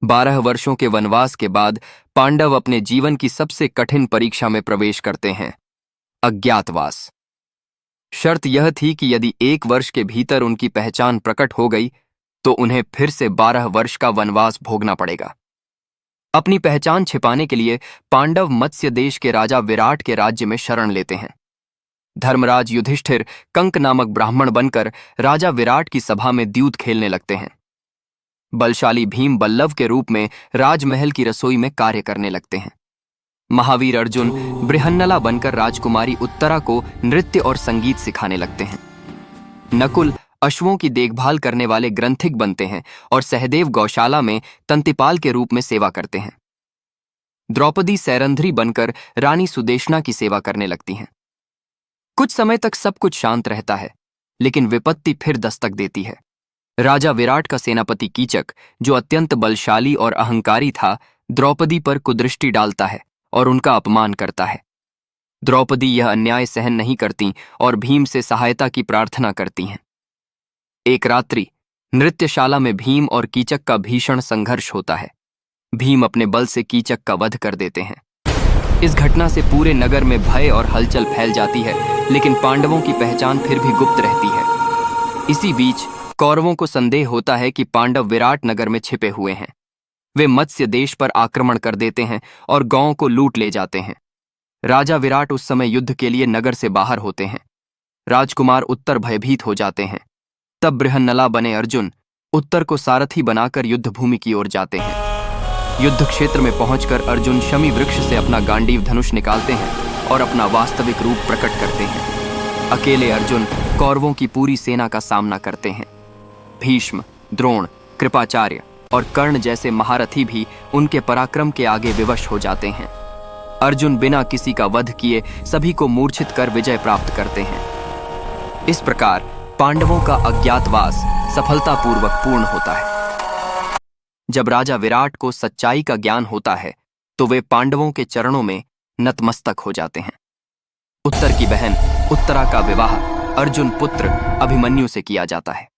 12 वर्षों के वनवास के बाद पांडव अपने जीवन की सबसे कठिन परीक्षा में प्रवेश करते हैं, अज्ञातवास। शर्त यह थी कि यदि 1 वर्ष के भीतर उनकी पहचान प्रकट हो गई तो उन्हें फिर से 12 वर्ष का वनवास भोगना पड़ेगा। अपनी पहचान छिपाने के लिए पांडव मत्स्य देश के राजा विराट के राज्य में शरण लेते हैं। धर्मराज युधिष्ठिर कंक नामक ब्राह्मण बनकर राजा विराट की सभा में द्यूत खेलने लगते हैं। बलशाली भीम बल्लभ के रूप में राजमहल की रसोई में कार्य करने लगते हैं। महावीर अर्जुन बृहन्नला बनकर राजकुमारी उत्तरा को नृत्य और संगीत सिखाने लगते हैं। नकुल अश्वों की देखभाल करने वाले ग्रंथिक बनते हैं और सहदेव गौशाला में तंतिपाल के रूप में सेवा करते हैं। द्रौपदी सैरंध्री बनकर रानी सुदेशना की सेवा करने लगती हैं। कुछ समय तक सब कुछ शांत रहता है, लेकिन विपत्ति फिर दस्तक देती है। राजा विराट का सेनापति कीचक, जो अत्यंत बलशाली और अहंकारी था, द्रौपदी पर कुदृष्टि डालता है और उनका अपमान करता है। द्रौपदी यह अन्याय सहन नहीं करती और भीम से सहायता की प्रार्थना करती हैं। एक रात्रि नृत्यशाला में भीम और कीचक का भीषण संघर्ष होता है। भीम अपने बल से कीचक का वध कर देते हैं। इस घटना से पूरे नगर में भय और हलचल फैल जाती है, लेकिन पांडवों की पहचान फिर भी गुप्त रहती है। इसी बीच कौरवों को संदेह होता है कि पांडव विराट नगर में छिपे हुए हैं। वे मत्स्य देश पर आक्रमण कर देते हैं और गांव को लूट ले जाते हैं। राजा विराट उस समय युद्ध के लिए नगर से बाहर होते हैं। राजकुमार उत्तर भयभीत हो जाते हैं। तब बृहन्नला बने अर्जुन उत्तर को सारथी बनाकर युद्ध भूमि की ओर जाते हैं। युद्ध क्षेत्र में पहुंचकर अर्जुन शमी वृक्ष से अपना गांडीव धनुष निकालते हैं और अपना वास्तविक रूप प्रकट करते हैं। अकेले अर्जुन कौरवों की पूरी सेना का सामना करते हैं। भीष्म, द्रोण, कृपाचार्य और कर्ण जैसे महारथी भी उनके पराक्रम के आगे विवश हो जाते हैं। अर्जुन बिना किसी का वध किए सभी को मूर्छित कर विजय प्राप्त करते हैं। इस प्रकार पांडवों का अज्ञातवास सफलतापूर्वक पूर्ण होता है। जब राजा विराट को सच्चाई का ज्ञान होता है तो वे पांडवों के चरणों में नतमस्तक हो जाते हैं। उत्तर की बहन उत्तरा का विवाह अर्जुन पुत्र अभिमन्यु से किया जाता है।